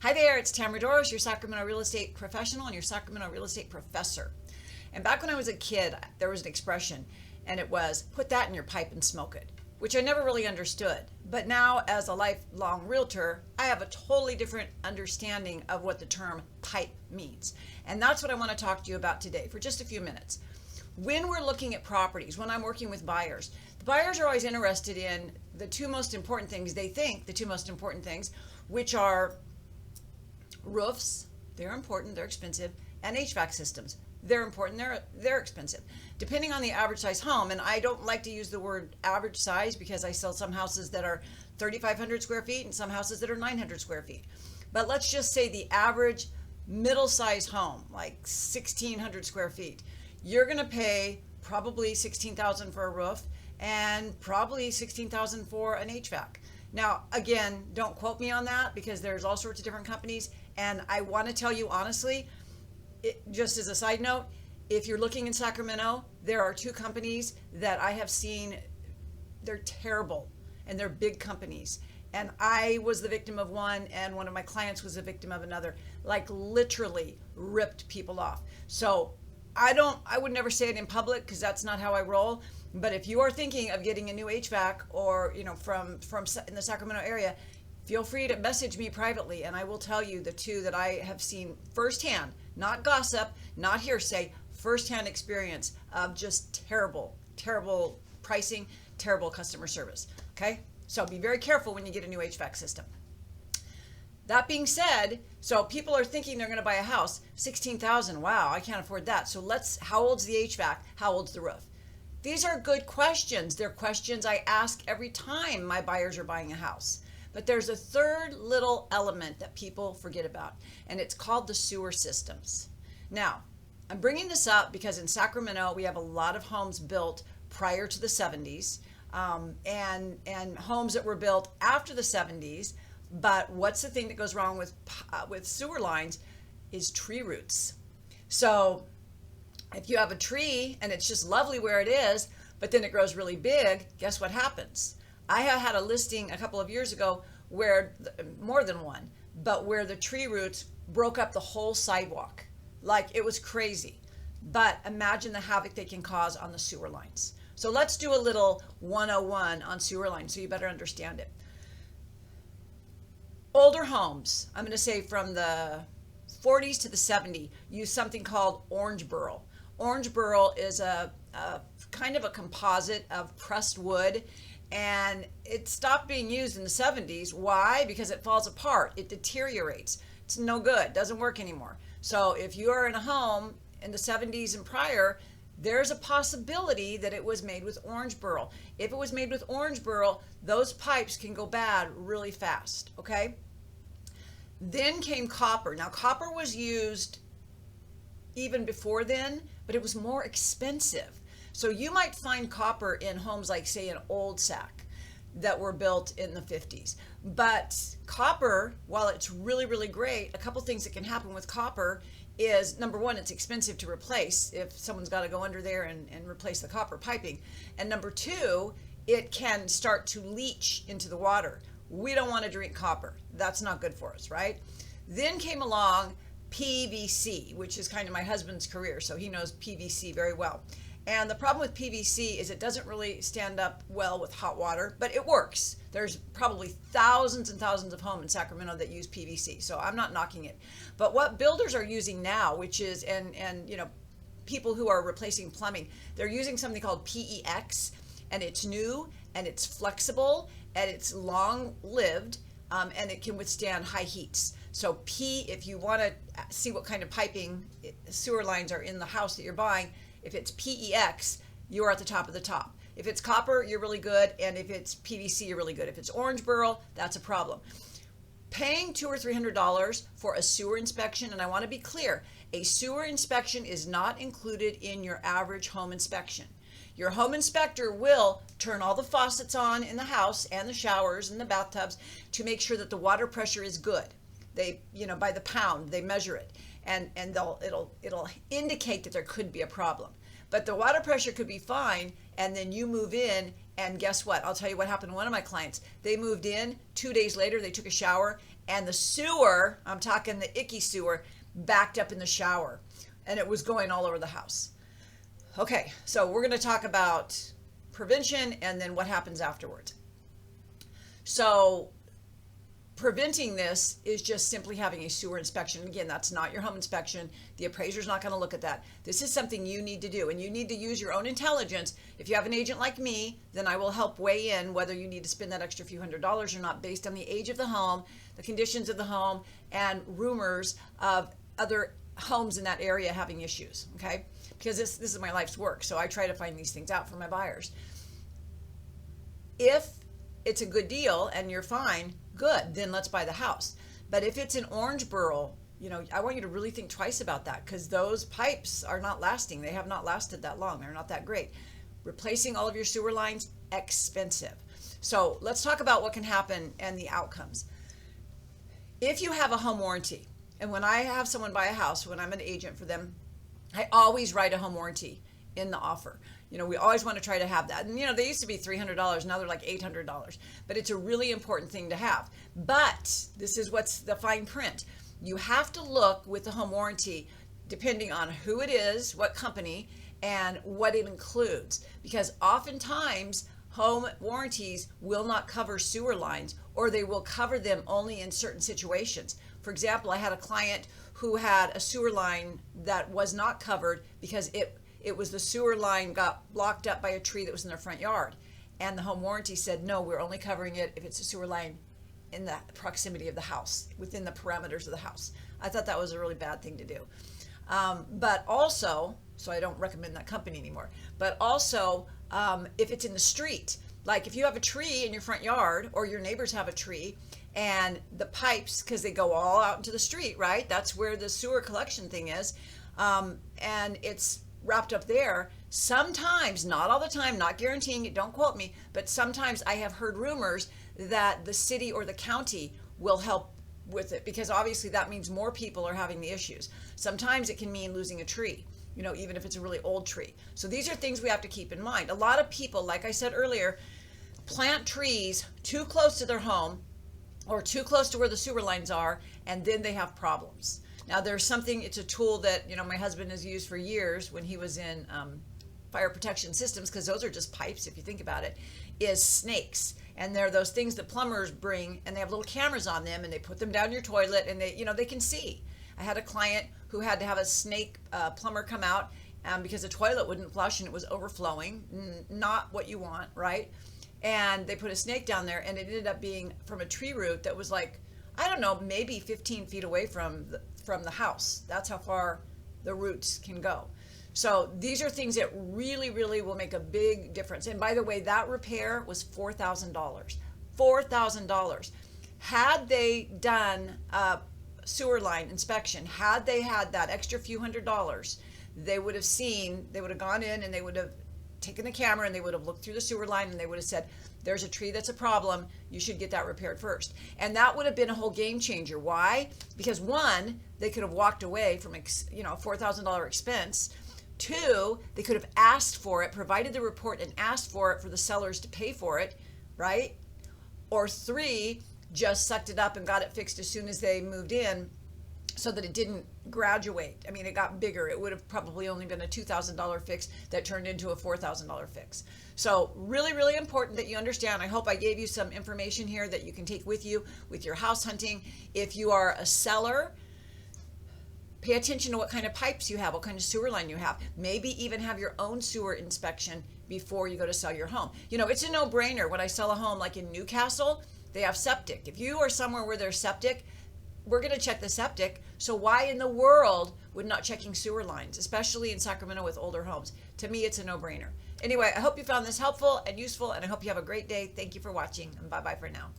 Hi there, it's Tamara Doris, your Sacramento real estate professional and your Sacramento real estate professor. And back when I was a kid, there was an expression, and it was, put that in your pipe and smoke it, which I never really understood. But now, as a lifelong realtor, I have a totally different understanding of what the term pipe means. And that's what I want to talk to you about today for just a few minutes. When we're looking at properties, when I'm working with buyers, the buyers are always interested in the two most important things, which are roofs, they're important, they're expensive, and HVAC systems. They're important, they're expensive. Depending on the average size home, and I don't like to use the word average size because I sell some houses that are 3,500 square feet and some houses that are 900 square feet. But let's just say the average middle-sized home, like 1,600 square feet, you're gonna pay probably $16,000 for a roof and probably $16,000 for an HVAC. Now, again, don't quote me on that because there's all sorts of different companies. And I want to tell you honestly, just as a side note, if you're looking in Sacramento, there are two companies that I have seen. They're terrible and they're big companies. And I was the victim of one and one of my clients was the victim of another, like literally ripped people off. So I would never say it in public because that's not how I roll. But if you are thinking of getting a new HVAC or, from in the Sacramento area, feel free to message me privately and I will tell you the two that I have seen firsthand, not gossip, not hearsay, firsthand experience of just terrible, terrible pricing, terrible customer service. Okay? So be very careful when you get a new HVAC system. That being said, so people are thinking they're going to buy a house, $16,000. Wow, I can't afford that. So how old's the HVAC? How old's the roof? These are good questions. They're questions I ask every time my buyers are buying a house. But there's a third little element that people forget about, and it's called the sewer systems. Now, I'm bringing this up because in Sacramento, we have a lot of homes built prior to the 70s and homes that were built after the 70s. But what's the thing that goes wrong with sewer lines is tree roots. So if you have a tree and it's just lovely where it is, but then it grows really big, guess what happens? I have had a listing a couple of years ago where, more than one, but where the tree roots broke up the whole sidewalk. Like it was crazy. But imagine the havoc they can cause on the sewer lines. So let's do a little 101 on sewer lines so you better understand it. Older homes, I'm going to say from the 40s to the 70s, use something called orange burl. Orange burl is a kind of a composite of pressed wood, and it stopped being used in the 70s. Why? Because it falls apart, it deteriorates. It's no good, doesn't work anymore. So if you are in a home in the 70s and prior, there's a possibility that it was made with orange burl. If it was made with orange burl, those pipes can go bad really fast, okay? Then came copper. Now, copper was used even before then, but it was more expensive. So you might find copper in homes like, say, an Old Sac that were built in the 50s. But copper, while it's really, really great, a couple things that can happen with copper is, number one, it's expensive to replace if someone's got to go under there and replace the copper piping. And number two, it can start to leach into the water. We don't want to drink copper. That's not good for us, right? Then came along PVC, which is kind of my husband's career, so he knows PVC very well. And the problem with PVC is it doesn't really stand up well with hot water, but it works. There's probably thousands and thousands of homes in Sacramento that use PVC, so I'm not knocking it. But what builders are using now, which is, and people who are replacing plumbing, they're using something called PEX, and it's new, and it's flexible, and it's long-lived, and it can withstand high heats. So if you want to see what kind of piping sewer lines are in the house that you're buying, if it's PEX, you're at the top of the top. If it's copper, you're really good, and if it's PVC, you're really good. If it's orange burl, that's a problem. Paying $200 or $300 for a sewer inspection, and I want to be clear, a sewer inspection is not included in your average home inspection. Your home inspector will turn all the faucets on in the house and the showers and the bathtubs to make sure that the water pressure is good. They, by the pound, they measure it, and it'll indicate that there could be a problem. But the water pressure could be fine, and then you move in And guess what? I'll tell you what happened to one of my clients. They moved in, 2 days later, they took a shower, and the sewer, I'm talking the icky sewer, backed up in the shower, and it was going all over the house. Okay, so we're going to talk about prevention and then what happens afterwards. So preventing this is just simply having a sewer inspection. Again, that's not your home inspection. The appraiser's not going to look at that. This is something you need to do, and you need to use your own intelligence. If you have an agent like me, then I will help weigh in whether you need to spend that extra few $100s or not, based on the age of the home, the conditions of the home, and rumors of other homes in that area having issues, okay? Because this is my life's work, so I try to find these things out for my buyers. If it's a good deal and you're fine, good, then let's buy the house. But if it's in Orangeboro, I want you to really think twice about that, because those pipes are not lasting. They have not lasted that long. They're not that great. Replacing all of your sewer lines, expensive. So let's talk about what can happen and the outcomes. If you have a home warranty, and when I have someone buy a house, when I'm an agent for them, I always write a home warranty in the offer. We always want to try to have that. And, they used to be $300. Now they're like $800. But it's a really important thing to have. But this is what's the fine print. You have to look with the home warranty, depending on who it is, what company, and what it includes. Because oftentimes, home warranties will not cover sewer lines, or they will cover them only in certain situations. For example, I had a client who had a sewer line that was not covered because it was the sewer line got blocked up by a tree that was in their front yard. And the home warranty said, no, we're only covering it if it's a sewer line in the proximity of the house, within the parameters of the house. I thought that was a really bad thing to do. But also, so I don't recommend that company anymore, but also if it's in the street, like if you have a tree in your front yard or your neighbors have a tree and the pipes, because they go all out into the street, right? That's where the sewer collection thing is. And it's wrapped up there. Sometimes, not all the time, not guaranteeing it, don't quote me, but sometimes I have heard rumors that the city or the county will help with it, because obviously that means more people are having the issues. Sometimes it can mean losing a tree, even if it's a really old tree. So these are things we have to keep in mind. A lot of people, like I said earlier, plant trees too close to their home or too close to where the sewer lines are, and then they have problems. Now it's a tool that, my husband has used for years when he was in fire protection systems, because those are just pipes if you think about it, is snakes. And they're those things that plumbers bring, and they have little cameras on them, and they put them down your toilet, and they can see. I had a client who had to have a snake plumber come out because the toilet wouldn't flush and it was overflowing. Not what you want, right? And they put a snake down there, and it ended up being from a tree root that was like, I don't know, maybe 15 feet away from the house. That's how far the roots can go. So these are things that really, really will make a big difference. And by the way, that repair was $4,000. $4,000. Had they done a sewer line inspection, had they had that extra few $100s, they would have gone in and they would have taken the camera and they would have looked through the sewer line and they would have said, there's a tree that's a problem, you should get that repaired first. And that would have been a whole game changer. Why? Because one, they could have walked away from a $4,000 expense. Two, they could have asked for it, provided the report and asked for it for the sellers to pay for it, right? Or three, just sucked it up and got it fixed as soon as they moved in so that it didn't graduate. I mean, it got bigger. It would have probably only been a $2,000 fix that turned into a $4,000 fix. So really, really important that you understand. I hope I gave you some information here that you can take with you with your house hunting. If you are a seller, pay attention to what kind of pipes you have, what kind of sewer line you have. Maybe even have your own sewer inspection before you go to sell your home. It's a no-brainer. When I sell a home like in Newcastle, they have septic. If you are somewhere where there's septic, we're going to check the septic. So why in the world would not checking sewer lines, especially in Sacramento with older homes? To me, it's a no-brainer. Anyway, I hope you found this helpful and useful, and I hope you have a great day. Thank you for watching, and bye-bye for now.